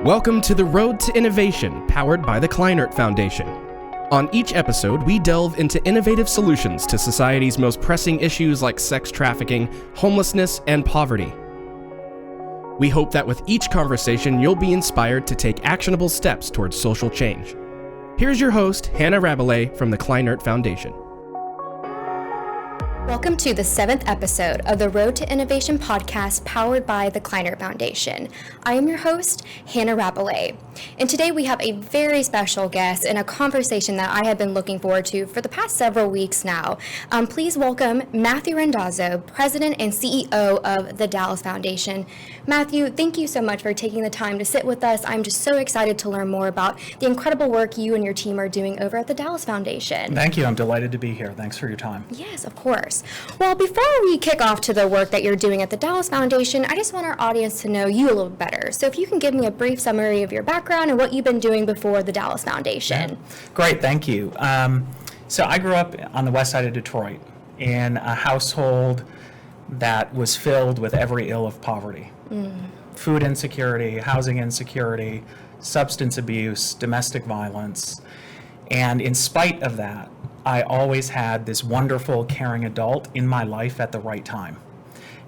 Welcome to the Road to Innovation, powered by the Kleinert Foundation. On each episode, we delve into innovative solutions to society's most pressing issues like sex trafficking, homelessness, and poverty. We hope that with each conversation, you'll be inspired to take actionable steps towards social change. Here's your host, Hannah Rabelais from the Kleinert Foundation. Welcome to the 7th episode of the Road to Innovation podcast powered by the Kleinert Foundation. I am your host, Hannah Rabelais, and today we have a very special guest and a conversation that I have been looking forward to for the past several weeks now. Please welcome Matthew Randazzo, President and CEO of the Dallas Foundation. Matthew, thank you so much for taking the time to sit with us. I'm just so excited to learn more about the incredible work you and your team are doing over at the Dallas Foundation. Thank you. I'm delighted to be here. Thanks for your time. Yes, of course. Well, before we kick off to the work that you're doing at the Dallas Foundation, I just want our audience to know you a little better. So if you can give me a brief summary of your background and what you've been doing before the Dallas Foundation. Yeah. Great, thank you. So I grew up on the west side of Detroit in a household that was filled with every ill of poverty. Food insecurity, housing insecurity, substance abuse, domestic violence. And in spite of that, I always had this wonderful, caring adult in my life at the right time.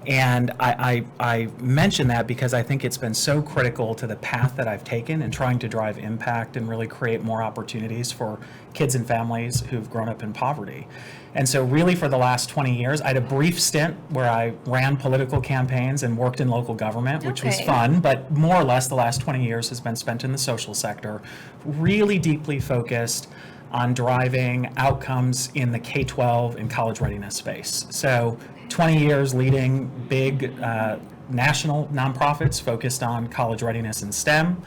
And I mention that because I think it's been so critical to the path that I've taken in trying to drive impact and really create more opportunities for kids and families who've grown up in poverty. And so really for the last 20 years, I had a brief stint where I ran political campaigns and worked in local government, which was fun, but more or less the last 20 years has been spent in the social sector, really deeply focused on driving outcomes in the K-12 and college readiness space. So 20 years leading big national nonprofits focused on college readiness and STEM,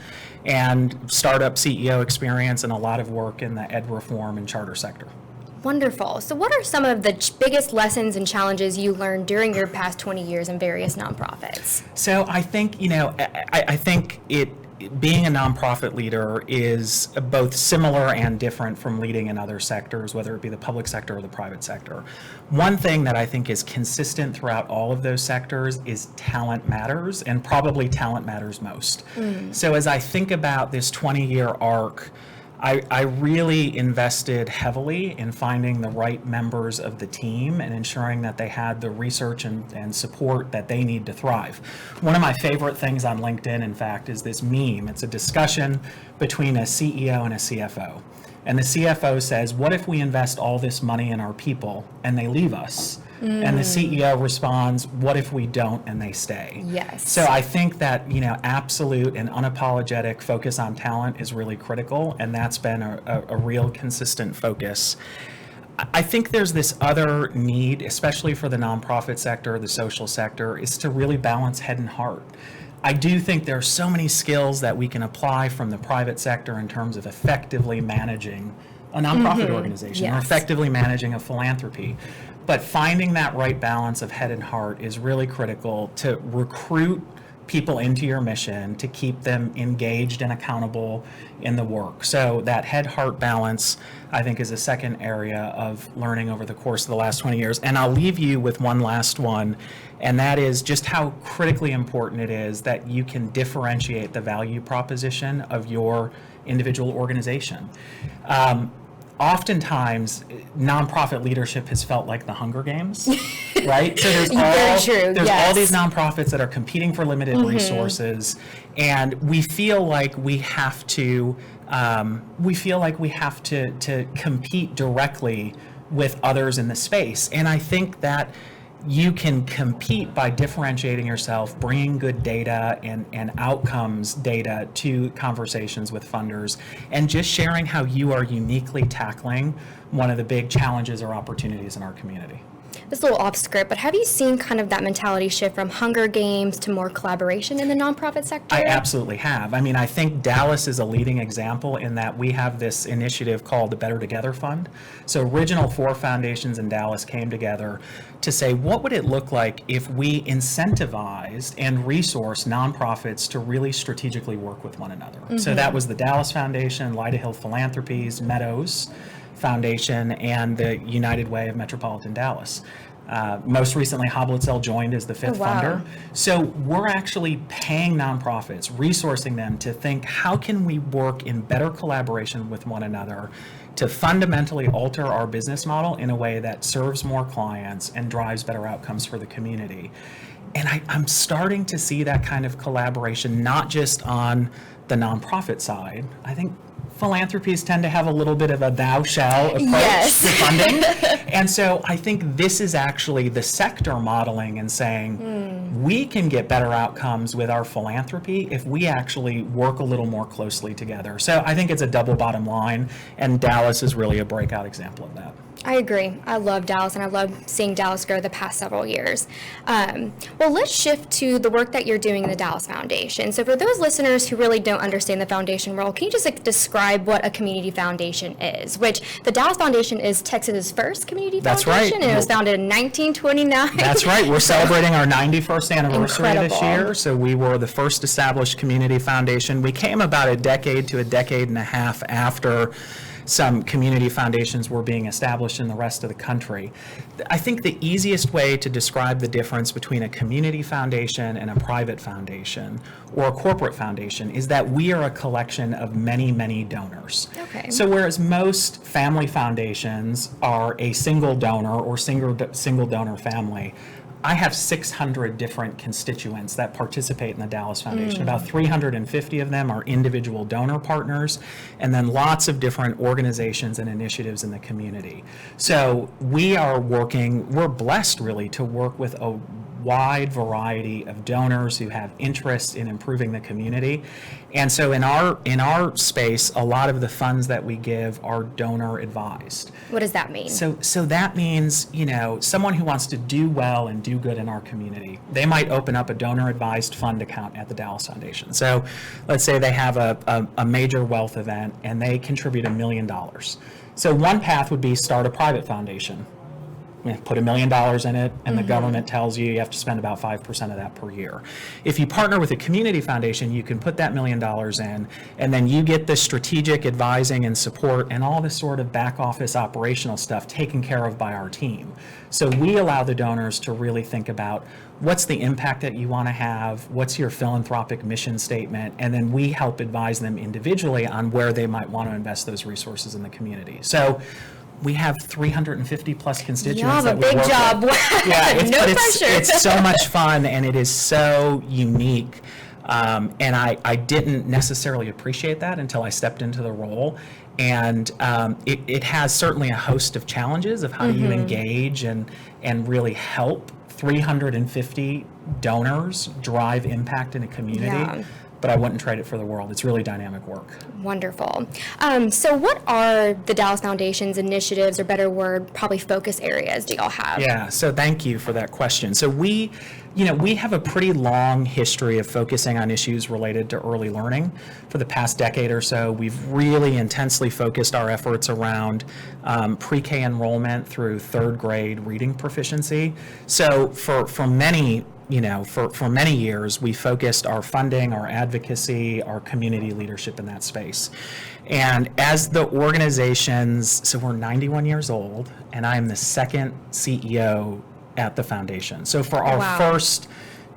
and startup CEO experience and a lot of work in the ed reform and charter sector. Wonderful. So what are some of the biggest lessons and challenges you learned during your past 20 years in various nonprofits? So I think, I think being a nonprofit leader is both similar and different from leading in other sectors, whether it be the public sector or the private sector. One thing that I think is consistent throughout all of those sectors is talent matters, and probably talent matters most. So as I think about this 20-year arc, I really invested heavily in finding the right members of the team and ensuring that they had the research and support that they need to thrive. One of my favorite things on LinkedIn, in fact, is this meme. It's a discussion between a CEO and a CFO. And the CFO says, what if we invest all this money in our people and they leave us? And the CEO responds, what if we don't and they stay? Yes. So I think that, absolute and unapologetic focus on talent is really critical, and that's been a real consistent focus. I think there's this other need, especially for the nonprofit sector, the social sector, is to really balance head and heart. I do think there are so many skills that we can apply from the private sector in terms of effectively managing a nonprofit organization, or effectively managing a philanthropy. But finding that right balance of head and heart is really critical to recruit people into your mission, to keep them engaged and accountable in the work. So that head-heart balance, I think, is a second area of learning over the course of the last 20 years. And I'll leave you with one last one, and that is just how critically important it is that you can differentiate the value proposition of your individual organization. Oftentimes, nonprofit leadership has felt like the Hunger Games, right? So there's all these nonprofits that are competing for limited resources, and we feel like we have to compete directly with others in the space. And I think that you can compete by differentiating yourself, bringing good data and outcomes data to conversations with funders, and just sharing how you are uniquely tackling one of the big challenges or opportunities in our community. This is a little off script, but have you seen kind of that mentality shift from Hunger Games to more collaboration in the nonprofit sector? I absolutely have. I mean, I think Dallas is a leading example in that we have this initiative called the Better Together Fund. So original 4 foundations in Dallas came together to say, what would it look like if we incentivized and resourced nonprofits to really strategically work with one another? So that was the Dallas Foundation, Lyda Hill Philanthropies, Meadows Foundation, and the United Way of Metropolitan Dallas. Most recently, Hoblitzel joined as the fifth wow. funder. So we're actually paying nonprofits, resourcing them to think, how can we work in better collaboration with one another to fundamentally alter our business model in a way that serves more clients and drives better outcomes for the community. And I'm starting to see that kind of collaboration, not just on the nonprofit side. I think philanthropies tend to have a little bit of a thou shall approach Yes. to funding. And so I think this is actually the sector modeling and saying, we can get better outcomes with our philanthropy if we actually work a little more closely together. So I think it's a double bottom line, and Dallas is really a breakout example of that. I agree. I love Dallas, and I love seeing Dallas grow the past several years. Well, let's shift to the work that you're doing in the Dallas Foundation. So for those listeners who really don't understand the foundation world, can you just describe what a community foundation is? Which the Dallas Foundation is Texas's first community That's foundation, right. and it was founded in 1929. That's right. We're celebrating our 91st anniversary this Incredible. year. So we were the first established community foundation. We came about a decade to a decade and a half after some community foundations were being established in the rest of the country. I think the easiest way to describe the difference between a community foundation and a private foundation or a corporate foundation is that we are a collection of many, many donors. Okay. So whereas most family foundations are a single donor or single donor family, I have 600 different constituents that participate in the Dallas Foundation. About 350 of them are individual donor partners, and then lots of different organizations and initiatives in the community. So we're blessed really to work with a wide variety of donors who have interest in improving the community. And so in our space, a lot of the funds that we give are donor advised. What does that mean? So that means, someone who wants to do well and do good in our community, they might open up a donor advised fund account at the Dallas Foundation. So let's say they have a major wealth event and they contribute $1 million. So one path would be start a private foundation. Put $1 million in it, and the government tells you have to spend about 5% of that per year. If you partner with a community foundation, you can put that $1 million in, and then you get the strategic advising and support and all this sort of back office operational stuff taken care of by our team. So we allow the donors to really think about what's the impact that you want to have, what's your philanthropic mission statement, and then we help advise them individually on where they might want to invest those resources in the community. So we have 350 plus constituents. You have a that we big work job. with. Yeah, No pressure. It's so much fun, and it is so unique. And I didn't necessarily appreciate that until I stepped into the role. And it has certainly a host of challenges of how do you engage and really help 350 donors drive impact in a community. Yeah. But I wouldn't trade it for the world. It's really dynamic work. Wonderful. So what are the Dallas Foundation's initiatives, or better word, probably focus areas do y'all have? Yeah, so thank you for that question. So we have a pretty long history of focusing on issues related to early learning. For the past decade or so, we've really intensely focused our efforts around pre-K enrollment through third grade reading proficiency. So for many years, we focused our funding, our advocacy, our community leadership in that space. And as the organizations, so we're 91 years old, and I'm the second CEO at the foundation. So for our first,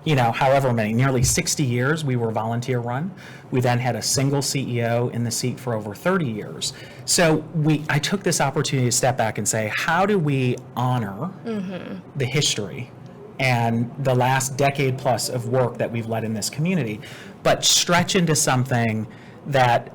however many, nearly 60 years, we were volunteer run. We then had a single CEO in the seat for over 30 years. So I took this opportunity to step back and say, how do we honor the history and the last decade plus of work that we've led in this community, but stretch into something that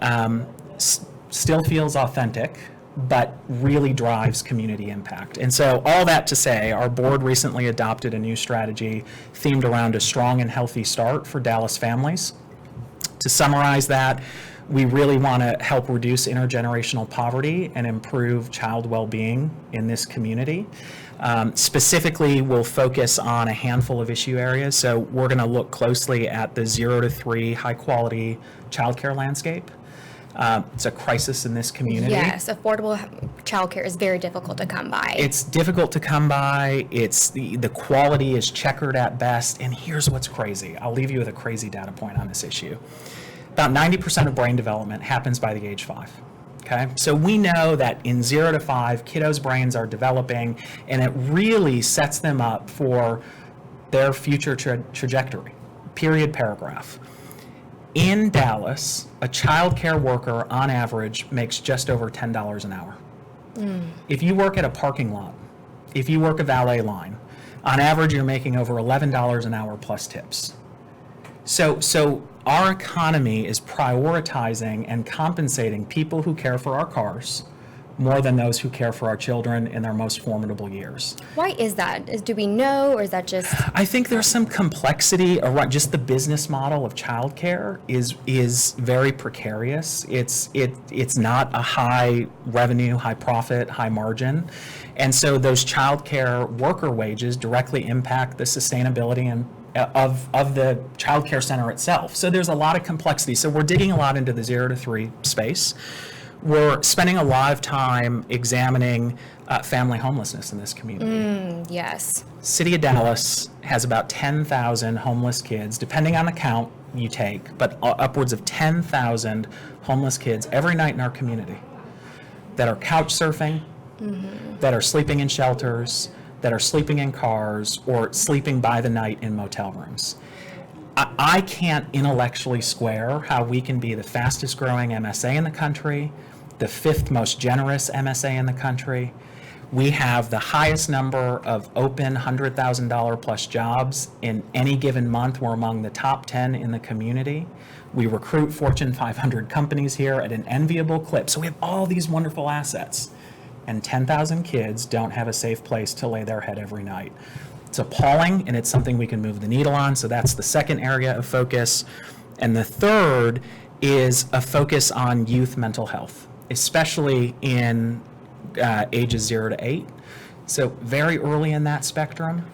still feels authentic, but really drives community impact. And so all that to say, our board recently adopted a new strategy themed around a strong and healthy start for Dallas families. To summarize that, we really want to help reduce intergenerational poverty and improve child well-being in this community. Specifically, we'll focus on a handful of issue areas. So we're going to look closely at the 0 to 3 high-quality childcare landscape. It's a crisis in this community. Yes, affordable childcare is very difficult to come by. It's difficult to come by. It's the quality is checkered at best. And here's what's crazy. I'll leave you with a crazy data point on this issue. About 90% of brain development happens by the age 5. Okay, so we know that in 0 to 5, kiddos' brains are developing, and it really sets them up for their future trajectory. Period, paragraph. In Dallas, a child care worker on average makes just over $10 an hour. If you work at a parking lot, if you work a valet line, on average you're making over $11 an hour plus tips. So our economy is prioritizing and compensating people who care for our cars more than those who care for our children in their most formidable years. Why is that? Do we know, or is that just... I think there's some complexity around just the business model of childcare is very precarious. It's not a high revenue, high profit, high margin. And so those childcare worker wages directly impact the sustainability and of the child care center itself. So there's a lot of complexity. So we're digging a lot into the 0 to 3 space. We're spending a lot of time examining family homelessness in this community. Yes. City of Dallas has about 10,000 homeless kids, depending on the count you take, but upwards of 10,000 homeless kids every night in our community that are couch surfing, that are sleeping in shelters, that are sleeping in cars, or sleeping by the night in motel rooms. I can't intellectually square how we can be the fastest growing MSA in the country, the 5th most generous MSA in the country. We have the highest number of open $100,000 plus jobs in any given month. We're among the top 10 in the community. We recruit Fortune 500 companies here at an enviable clip. So we have all these wonderful assets, and 10,000 kids don't have a safe place to lay their head every night. It's appalling, and it's something we can move the needle on. So that's the second area of focus. And the third is a focus on youth mental health, especially in ages 0 to 8. So very early in that spectrum,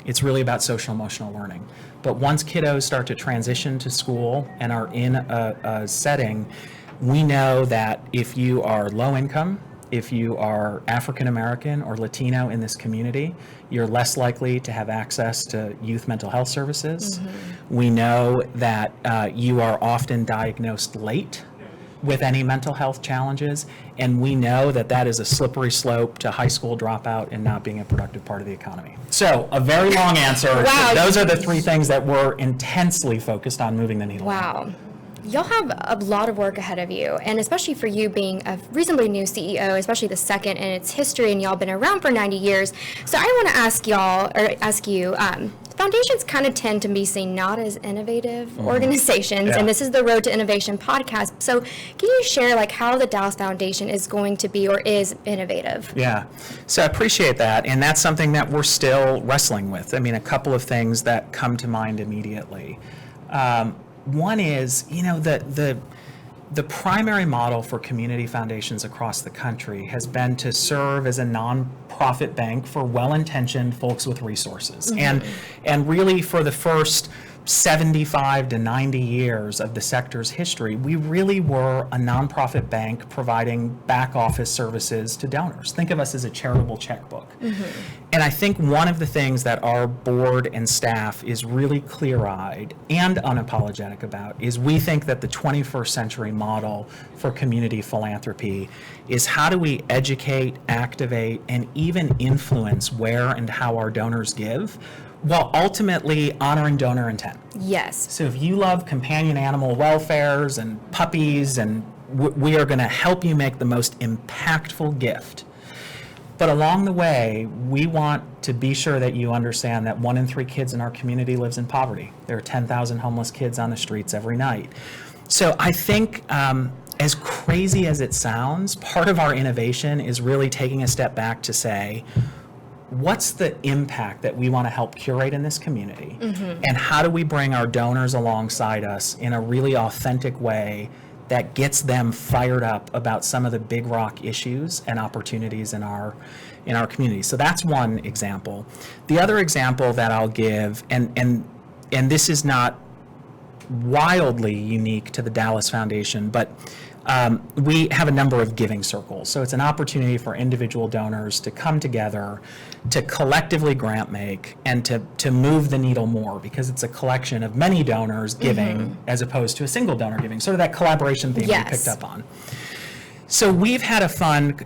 it's really about social emotional learning. But once kiddos start to transition to school and are in a setting, we know that if you are low income, if you are African American or Latino in this community, you're less likely to have access to youth mental health services. We know that you are often diagnosed late with any mental health challenges, and we know that that is a slippery slope to high school dropout and not being a productive part of the economy. So a very long answer. Wow. Those are the 3 things that we're intensely focused on moving the needle. Wow. Y'all have a lot of work ahead of you, and especially for you being a reasonably new CEO, especially the second in its history, and y'all been around for 90 years. So I want to ask you, foundations kind of tend to be seen not as innovative organizations, and this is the Road to Innovation podcast. So can you share like how the Dallas Foundation is going to be or is innovative? Yeah, so I appreciate that, and that's something that we're still wrestling with. I mean, a couple of things that come to mind immediately. One is, the primary model for community foundations across the country has been to serve as a nonprofit bank for well-intentioned folks with resources. And really for the first 75 to 90 years of the sector's history, we really were a nonprofit bank providing back office services to donors. Think of us as a charitable checkbook. And I think one of the things that our board and staff is really clear-eyed and unapologetic about is we think that the 21st century model for community philanthropy is how do we educate, activate, and even influence where and how our donors give, while ultimately honoring donor intent. Yes. So if you love companion animal welfares and puppies, and we are going to help you make the most impactful gift. But along the way, we want to be sure that you understand that 1 in 3 kids in our community lives in poverty. There are 10,000 homeless kids on the streets every night. So I think as crazy as it sounds, part of our innovation is really taking a step back to say, what's the impact that we want to help curate in this community? And how do we bring our donors alongside us in a really authentic way that gets them fired up about some of the big rock issues and opportunities in our community? So that's one example. The other example that I'll give, and this is not wildly unique to the Dallas Foundation, but we have a number of giving circles. So it's an opportunity for individual donors to come together, to collectively grant make, and to move the needle more, because it's a collection of many donors giving as opposed to a single donor giving. Sort of that collaboration theme we picked up on. So we've had a fund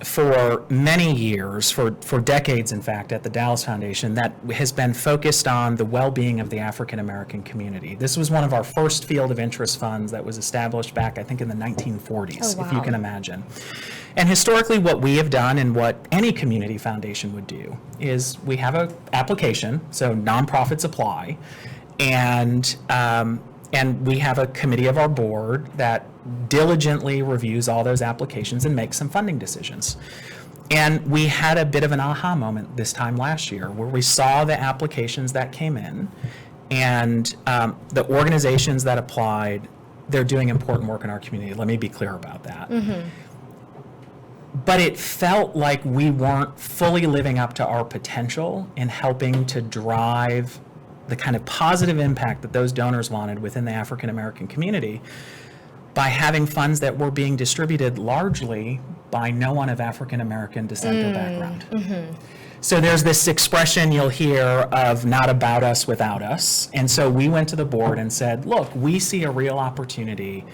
for many years, for decades, in fact, at the Dallas Foundation that has been focused on the well-being of the African American community. This was one of our first field of interest funds that was established back, I think, in the 1940s, Oh, if you wow. can imagine. And historically, what we have done and what any community foundation would do is we have an application, so nonprofits apply, and we have a committee of our board that diligently reviews all those applications and makes some funding decisions. And we had a bit of an aha moment this time last year where we saw the applications that came in and the organizations that applied, they're doing important work in our community. Let me be clear about that. But it felt like we weren't fully living up to our potential in helping to drive the kind of positive impact that those donors wanted within the African American community by having funds that were being distributed largely by no one of African American descent or background. So there's this expression you'll hear of not about us without us. And so we went to the board and said, look, we see a real opportunity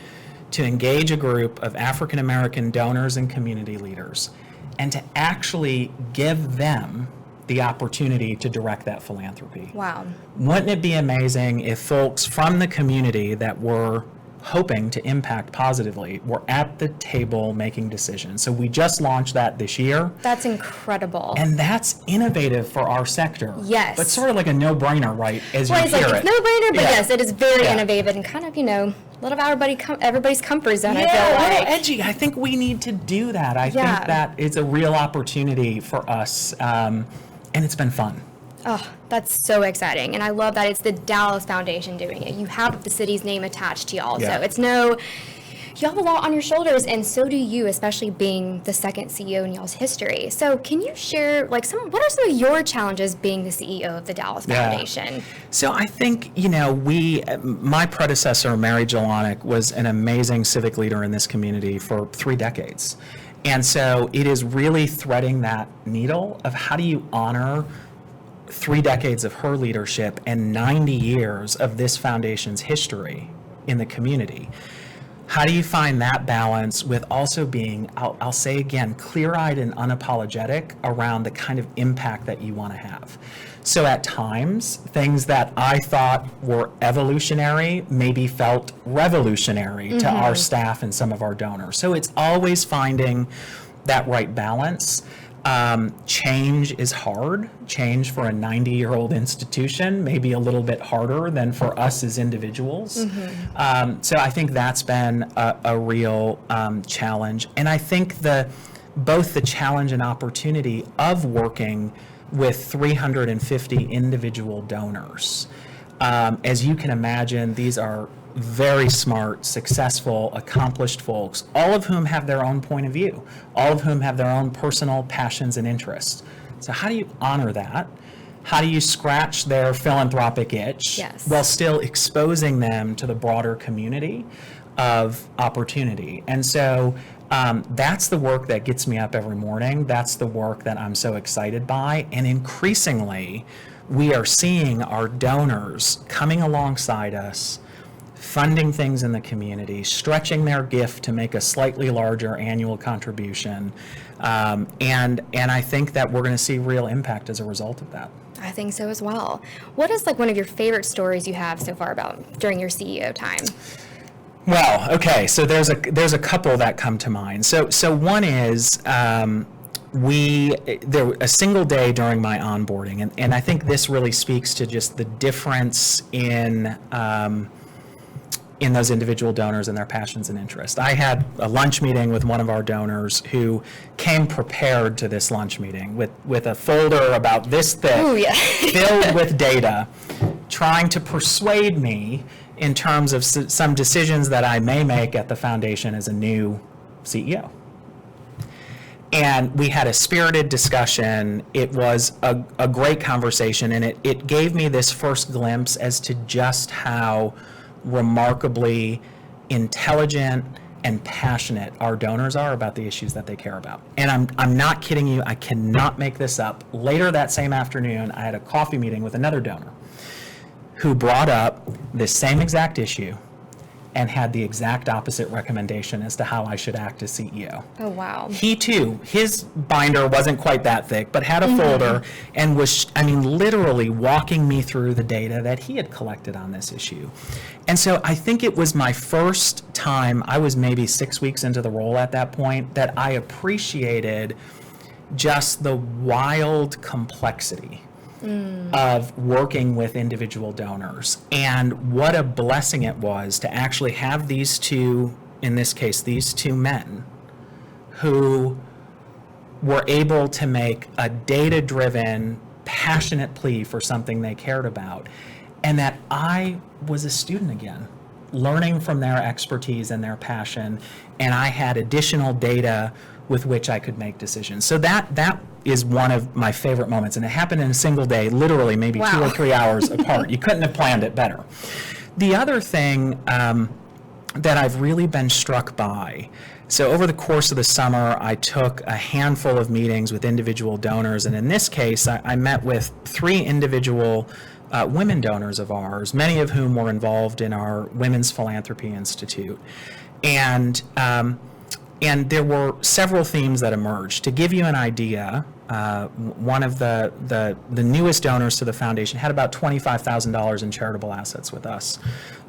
to engage a group of African American donors and community leaders and to actually give them the opportunity to direct that philanthropy. Wow. Wouldn't it be amazing if folks from the community that were hoping to impact positively were at the table making decisions? So we just launched that this year. That's incredible. And that's innovative for our sector. Yes. But sort of like a no-brainer, right, as Well, you it's hear like, it. it's no-brainer, but Yeah. yes, it is very Yeah. innovative and kind of, a little out of everybody's comfort zone, I Yeah, feel a little like. edgy. I think we need to do that. I Yeah. think that is a real opportunity for us, and it's been fun. Oh, that's so exciting. And I love that it's the Dallas Foundation doing it. You have the city's name attached to y'all. Yeah. So it's you have a lot on your shoulders, and so do you, especially being the second CEO in y'all's history. So can you share, what are some of your challenges being the CEO of the Dallas Yeah. Foundation? So I think, my predecessor, Mary Jelonic, was an amazing civic leader in this community for 3 decades. And so it is really threading that needle of how do you honor 3 decades of her leadership and 90 years of this foundation's history in the community. How do you find that balance with also being, I'll say again, clear-eyed and unapologetic around the kind of impact that you want to have? So at times, things that I thought were evolutionary maybe felt revolutionary to our staff and some of our donors. So it's always finding that right balance. Change is hard. Change for a 90-year-old institution may be a little bit harder than for us as individuals. So I think that's been a real challenge. And I think both the challenge and opportunity of working with 350 individual donors. As you can imagine, these are very smart, successful, accomplished folks, all of whom have their own point of view, all of whom have their own personal passions and interests. So how do you honor that? How do you scratch their philanthropic itch Yes. while still exposing them to the broader community of opportunity? And so that's the work that gets me up every morning. That's the work that I'm so excited by. And increasingly, we are seeing our donors coming alongside us, funding things in the community, stretching their gift to make a slightly larger annual contribution. And I think that we're going to see real impact as a result of that. I think so as well. What is one of your favorite stories you have so far about during your CEO time? Well, okay, so there's a couple that come to mind. So one is there a single day during my onboarding, and I think this really speaks to just the difference in those individual donors and their passions and interests. I had a lunch meeting with one of our donors who came prepared to this lunch meeting with a folder about this thick, Ooh, yeah. filled with data, trying to persuade me in terms of some decisions that I may make at the foundation as a new CEO. And we had a spirited discussion. It was a great conversation, and it gave me this first glimpse as to just how remarkably intelligent and passionate our donors are about the issues that they care about. And I'm not kidding you, I cannot make this up. Later that same afternoon, I had a coffee meeting with another donor who brought up this same exact issue and had the exact opposite recommendation as to how I should act as CEO. Oh, wow. He too, his binder wasn't quite that thick, but had a folder and was, literally walking me through the data that he had collected on this issue. And so I think it was my first time, I was maybe 6 weeks into the role at that point, that I appreciated just the wild complexity of working with individual donors, and what a blessing it was to actually have these two, in this case, these two men who were able to make a data-driven, passionate plea for something they cared about, and that I was a student again, learning from their expertise and their passion, and I had additional data with which I could make decisions. So that is one of my favorite moments, and it happened in a single day, literally maybe 2 or 3 hours apart. You couldn't have planned it better. The other thing that I've really been struck by, so over the course of the summer, I took a handful of meetings with individual donors, and in this case, I met with 3 individual women donors of ours, many of whom were involved in our Women's Philanthropy Institute. And there were several themes that emerged. To give you an idea, one of the newest donors to the foundation had about $25,000 in charitable assets with us,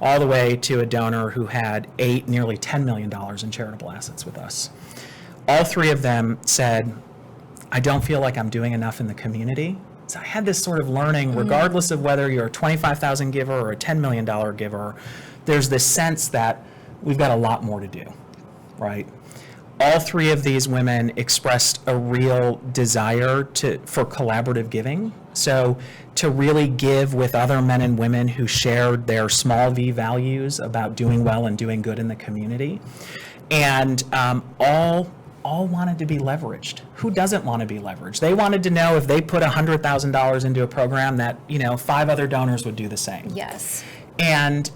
all the way to a donor who had nearly $10 million in charitable assets with us. All 3 of them said, I don't feel like I'm doing enough in the community. So I had this sort of learning, regardless of whether you're a $25,000 giver or a $10 million giver, there's this sense that we've got a lot more to do, right? All 3 of these women expressed a real desire for collaborative giving. So to really give with other men and women who shared their small v values about doing well and doing good in the community. And all wanted to be leveraged. Who doesn't want to be leveraged? They wanted to know if they put $100,000 into a program that, 5 other donors would do the same. Yes. And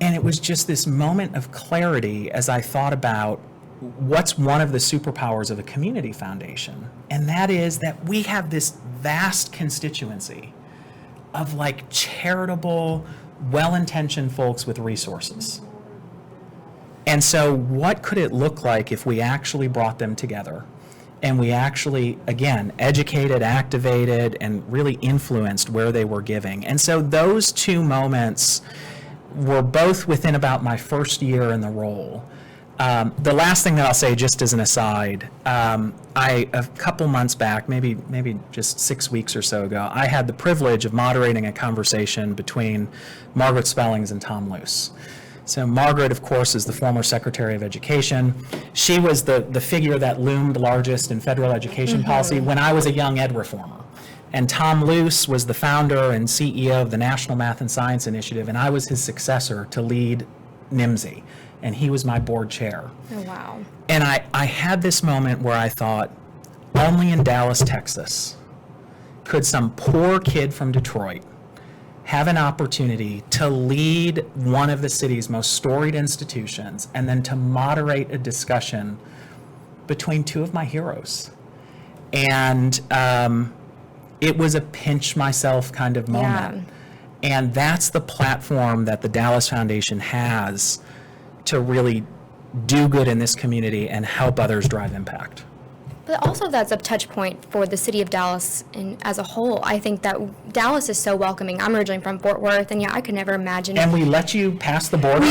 it was just this moment of clarity as I thought about what's one of the superpowers of a community foundation, and that is that we have this vast constituency of charitable, well-intentioned folks with resources. And so what could it look like if we actually brought them together and we actually, again, educated, activated, and really influenced where they were giving? And so those 2 moments were both within about my first year in the role. The last thing that I'll say, just as an aside, a couple months back, maybe just 6 weeks or so ago, I had the privilege of moderating a conversation between Margaret Spellings and Tom Luce. So Margaret, of course, is the former Secretary of Education. She was the figure that loomed largest in federal education policy when I was a young ed reformer. And Tom Luce was the founder and CEO of the National Math and Science Initiative, and I was his successor to lead NIMSI. And he was my board chair. Oh, wow. And I had this moment where I thought, only in Dallas, Texas, could some poor kid from Detroit have an opportunity to lead one of the city's most storied institutions and then to moderate a discussion between 2 of my heroes. And it was a pinch myself kind of moment. Yeah. And that's the platform that the Dallas Foundation has to really do good in this community and help others drive impact. But also that's a touch point for the city of Dallas and as a whole. I think that Dallas is so welcoming. I'm originally from Fort Worth, and I could never imagine. And we let you pass the border?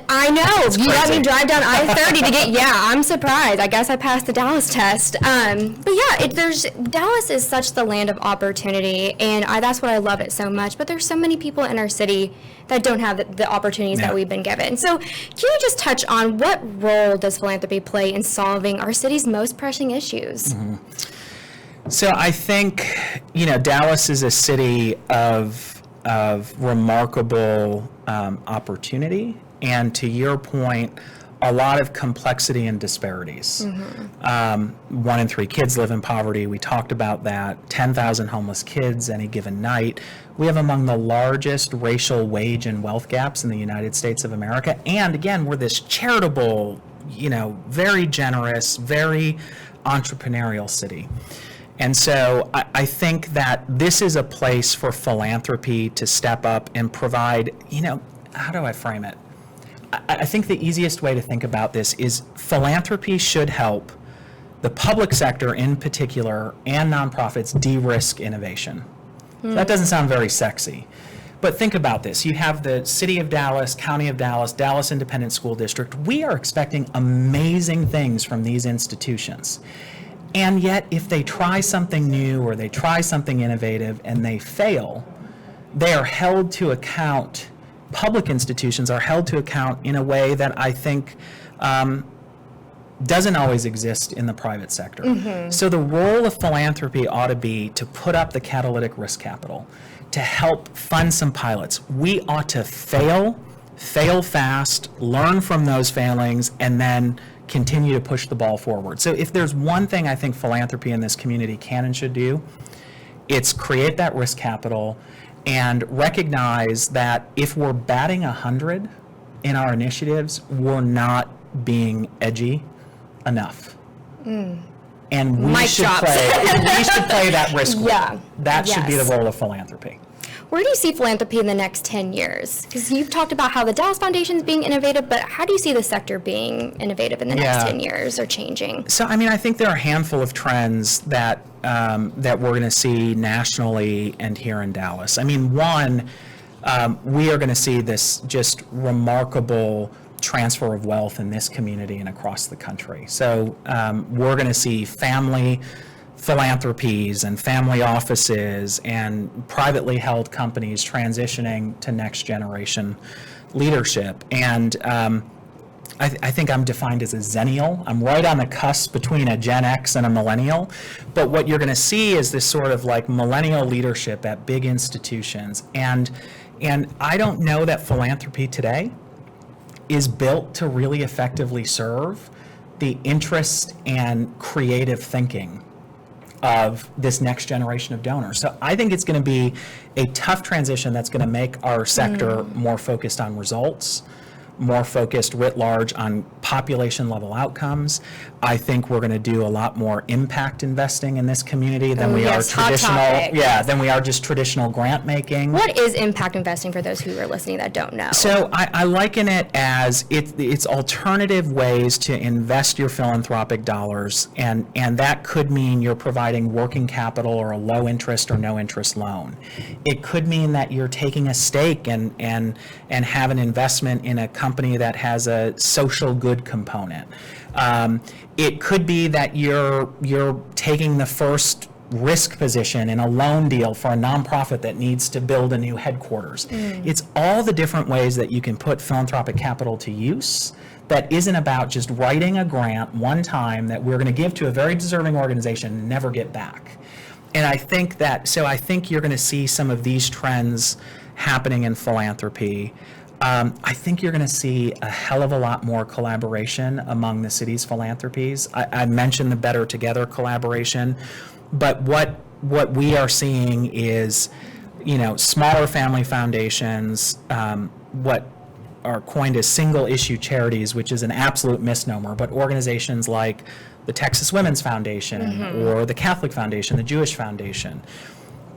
I know. You let me drive down I-30 to get, I'm surprised. I guess I passed the Dallas test. But Dallas is such the land of opportunity, and that's what I love it so much. But there's so many people in our city that don't have the opportunities that we've been given. So can you just touch on what role does philanthropy play in solving our city's most pressing issues? So I think, Dallas is a city of remarkable opportunity, and to your point, a lot of complexity and disparities. 1 in 3 kids live in poverty. We talked about that. 10,000 homeless kids any given night. We have among the largest racial wage and wealth gaps in the United States of America. And again, we're this charitable, very generous, very entrepreneurial city. And so I think that this is a place for philanthropy to step up and provide, how do I frame it? I think the easiest way to think about this is philanthropy should help the public sector in particular and nonprofits de-risk innovation. So that doesn't sound very sexy. But think about this. You have the City of Dallas, County of Dallas, Dallas Independent School District. We are expecting amazing things from these institutions. And yet, if they try something new or they try something innovative and they fail, they are held to account, public institutions are held to account in a way that I think doesn't always exist in the private sector. So the role of philanthropy ought to be to put up the catalytic risk capital, to help fund some pilots. We ought to fail fast, learn from those failings, and then continue to push the ball forward. So if there's one thing I think philanthropy in this community can and should do, it's create that risk capital and recognize that if we're batting 100 in our initiatives, we're not being edgy enough. And we should play that risk role. Yeah. That should be the role of philanthropy. Where do you see philanthropy in the next 10 years? Because you've talked about how the Dallas Foundation is being innovative, but how do you see the sector being innovative in the next 10 years or changing? So, I mean, I think there are a handful of trends that that we're going to see nationally and here in Dallas. I mean, one, we are going to see this just remarkable transfer of wealth in this community and across the country. So we're going to see family philanthropies and family offices and privately held companies transitioning to next generation leadership. And I think I'm defined as a Zennial. I'm right on the cusp between a Gen X and a Millennial. But what you're going to see is this sort of like millennial leadership at big institutions. And I don't know that philanthropy today is built to really effectively serve the interest and creative thinking of this next generation of donors. So I think it's going to be a tough transition that's going to make our sector more focused on results, more focused writ large on population level outcomes. I think we're going to do a lot more impact investing in this community than we are just traditional grant making. What is impact investing for those who are listening that don't know? So I liken it as it's alternative ways to invest your philanthropic dollars, and that could mean you're providing working capital or a low interest or no interest loan. It could mean that you're taking a stake and have an investment in a company that has a social good component. It could be that you're taking the first risk position in a loan deal for a nonprofit that needs to build a new headquarters. It's all the different ways that you can put philanthropic capital to use that isn't about just writing a grant one time that we're going to give to a very deserving organization and never get back. And I think you're going to see some of these trends happening in philanthropy. I think you're going to see a hell of a lot more collaboration among the city's philanthropies. I mentioned the Better Together collaboration, but what we are seeing is, smaller family foundations, what are coined as single issue charities, which is an absolute misnomer, but organizations like the Texas Women's Foundation or the Catholic Foundation, the Jewish Foundation,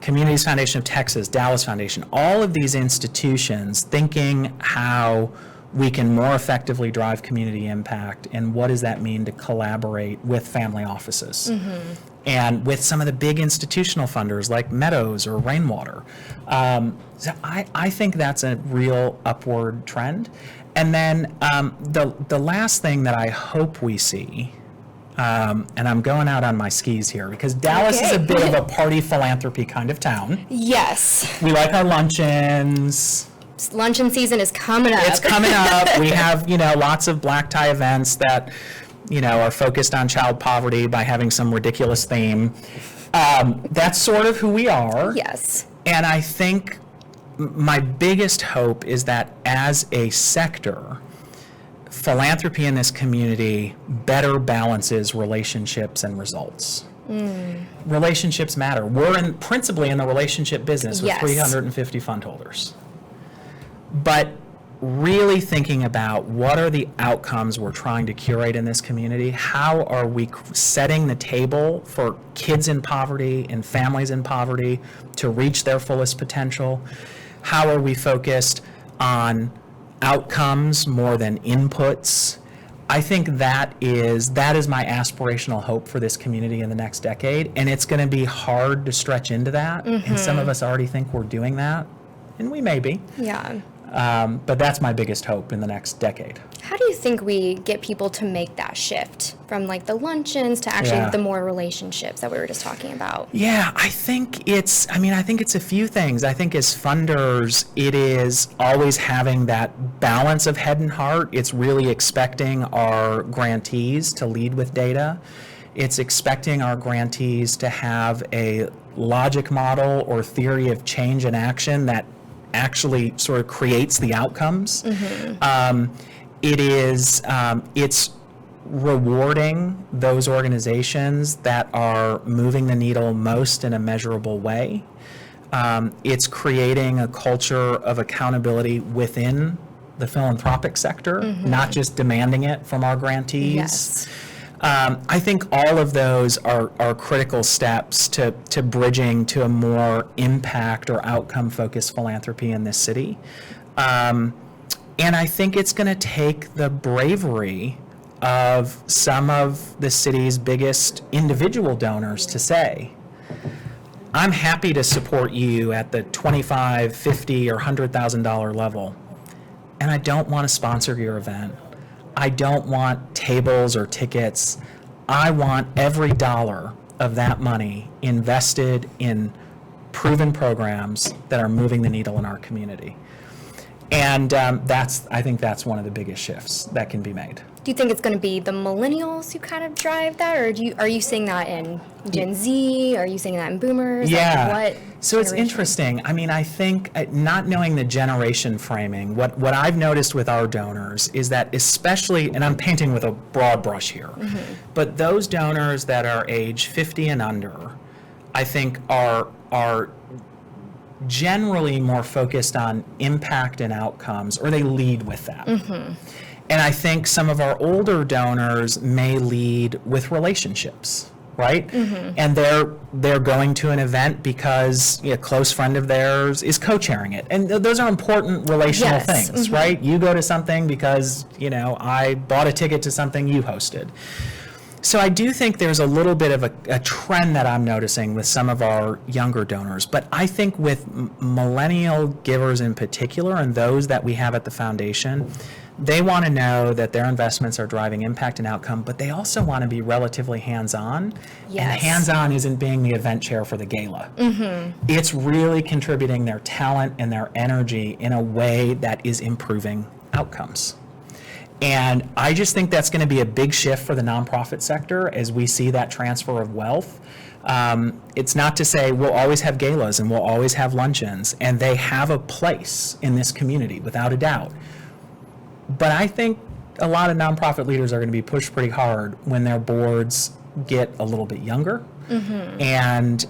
Communities Foundation of Texas, Dallas Foundation, all of these institutions thinking how we can more effectively drive community impact and what does that mean to collaborate with family offices and with some of the big institutional funders like Meadows or Rainwater. So I think that's a real upward trend. And then the last thing that I hope we see, and I'm going out on my skis here because Dallas is a bit of a party philanthropy kind of town. Yes. We like our luncheons. Luncheon season is coming up. It's coming up. We have, lots of black tie events that, are focused on child poverty by having some ridiculous theme. That's sort of who we are. Yes. And I think my biggest hope is that as a sector, philanthropy in this community better balances relationships and results. Relationships matter. We're principally in the relationship business with 350 fund holders. But really thinking about what are the outcomes we're trying to curate in this community, how are we setting the table for kids in poverty and families in poverty to reach their fullest potential, how are we focused on outcomes more than inputs. I think that is my aspirational hope for this community in the next decade, and it's going to be hard to stretch into that. And some of us already think we're doing that, and we may be. Yeah. But that's my biggest hope in the next decade. How do you think we get people to make that shift from like the luncheons to actually the more relationships that we were just talking about? Yeah, I think it's a few things. I think as funders, it is always having that balance of head and heart. It's really expecting our grantees to lead with data. It's expecting our grantees to have a logic model or theory of change and action that actually sort of creates the outcomes. It's rewarding those organizations that are moving the needle most in a measurable way. It's creating a culture of accountability within the philanthropic sector, not just demanding it from our grantees. Yes. I think all of those are critical steps to bridging to a more impact or outcome-focused philanthropy in this city. And I think it's going to take the bravery of some of the city's biggest individual donors to say, I'm happy to support you at the $25,000, $50,000, or $100,000 level, and I don't want to sponsor your event. I don't want tables or tickets. I want every dollar of that money invested in proven programs that are moving the needle in our community. And I think that's one of the biggest shifts that can be made. Do you think it's going to be the millennials who kind of drive that, or are you seeing that in Gen Z? Are you seeing that in boomers? Yeah. Like So it's interesting. I mean, I think not knowing the generation framing, what I've noticed with our donors is that especially, and I'm painting with a broad brush here, but those donors that are age 50 and under, I think are generally more focused on impact and outcomes, or they lead with that. And I think some of our older donors may lead with relationships, right? And they're going to an event because a close friend of theirs is co-chairing it. And those are important relational things, right? You go to something because, I bought a ticket to something you hosted. So I do think there's a little bit of a trend that I'm noticing with some of our younger donors. But I think with millennial givers in particular, and those that we have at the foundation, they want to know that their investments are driving impact and outcome, but they also want to be relatively hands-on. Yes. And hands-on isn't being the event chair for the gala. It's really contributing their talent and their energy in a way that is improving outcomes. And I just think that's going to be a big shift for the nonprofit sector as we see that transfer of wealth. It's not to say we'll always have galas and we'll always have luncheons, and they have a place in this community without a doubt. But I think a lot of nonprofit leaders are going to be pushed pretty hard when their boards get a little bit younger, and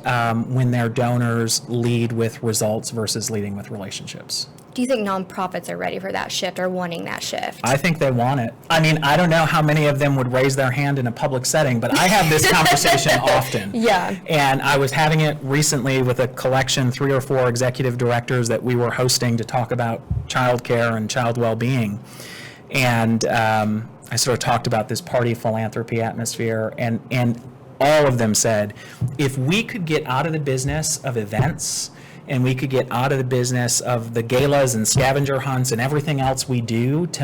when their donors lead with results versus leading with relationships. Do you think nonprofits are ready for that shift or wanting that shift? I think they want it. I mean, I don't know how many of them would raise their hand in a public setting, but I have this conversation often. Yeah. And I was having it recently with a collection, 3 or 4 executive directors that we were hosting to talk about childcare and child well-being. And I sort of talked about this party philanthropy atmosphere, and all of them said, if we could get out of the business of events, and we could get out of the business of the galas and scavenger hunts and everything else we do to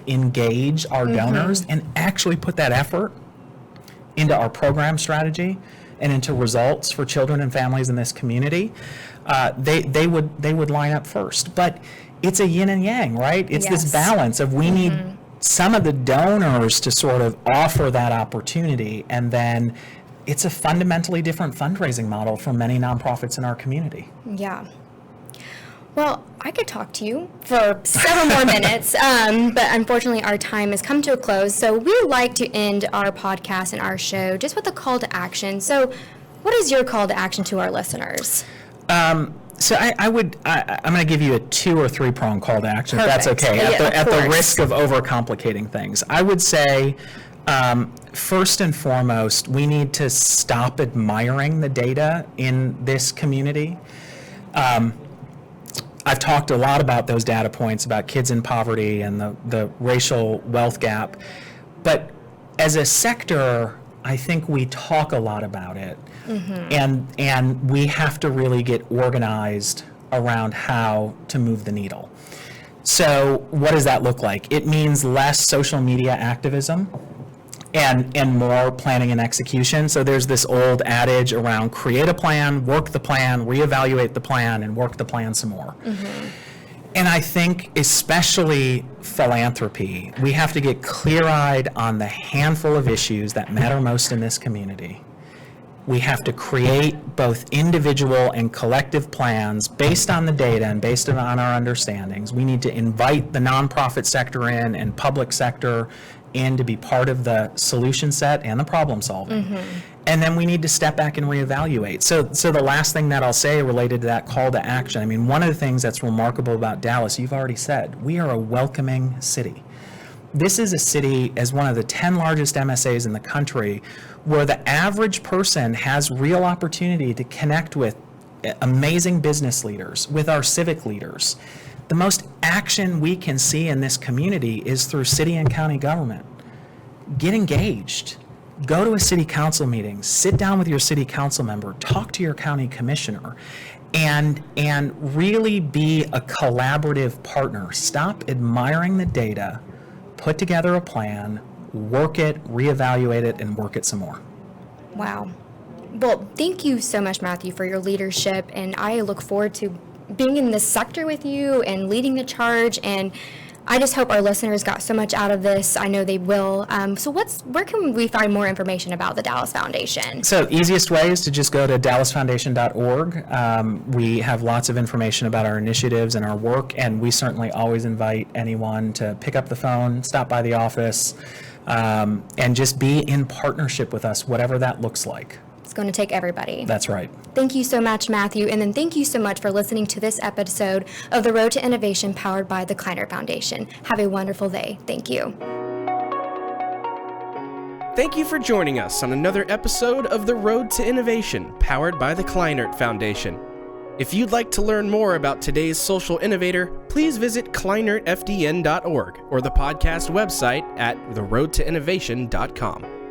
engage our donors and actually put that effort into our program strategy and into results for children and families in this community, they would line up first. But it's a yin and yang, right? It's this balance of we need some of the donors to sort of offer that opportunity, and then it's a fundamentally different fundraising model for many nonprofits in our community. Yeah. Well, I could talk to you for several more minutes, but unfortunately our time has come to a close. So we like to end our podcast and our show just with a call to action. So what is your call to action to our listeners? So I'm going to give you a 2 or 3 prong call to action, Perfect. if that's okay, at the course. risk of overcomplicating things. I would say, first and foremost, we need to stop admiring the data in this community. I've talked a lot about those data points about kids in poverty and the racial wealth gap. But as a sector, I think we talk a lot about it. And we have to really get organized around how to move the needle. So what does that look like? It means less social media activism and more planning and execution. So there's this old adage around create a plan, work the plan, reevaluate the plan, and work the plan some more. And I think especially philanthropy, we have to get clear-eyed on the handful of issues that matter most in this community. We have to create both individual and collective plans based on the data and based on our understandings. We need to invite the nonprofit sector in and public sector in to be part of the solution set and the problem solving. And then we need to step back and reevaluate. So the last thing that I'll say related to that call to action, I mean, one of the things that's remarkable about Dallas, you've already said, we are a welcoming city. This is a city, as one of the 10 largest MSAs in the country, where the average person has real opportunity to connect with amazing business leaders, with our civic leaders. The most action we can see in this community is through city and county government. Get engaged. Go to a city council meeting, sit down with your city council member, talk to your county commissioner, and really be a collaborative partner. Stop admiring the data, put together a plan, work it, reevaluate it, and work it some more. Wow. Well, thank you so much, Matthew, for your leadership, and I look forward to being in this sector with you and leading the charge, and I just hope our listeners got so much out of this. I know they will. So where can we find more information about the Dallas Foundation? So easiest way is to just go to dallasfoundation.org. We have lots of information about our initiatives and our work, and we certainly always invite anyone to pick up the phone, stop by the office, and just be in partnership with us, whatever that looks like. It's going to take everybody. That's right. Thank you so much, Matthew. And then thank you so much for listening to this episode of The Road to Innovation powered by the Kleinert Foundation. Have a wonderful day. Thank you. Thank you for joining us on another episode of The Road to Innovation powered by the Kleinert Foundation. If you'd like to learn more about today's social innovator, please visit kleinertfdn.org or the podcast website at theroadtoinnovation.com.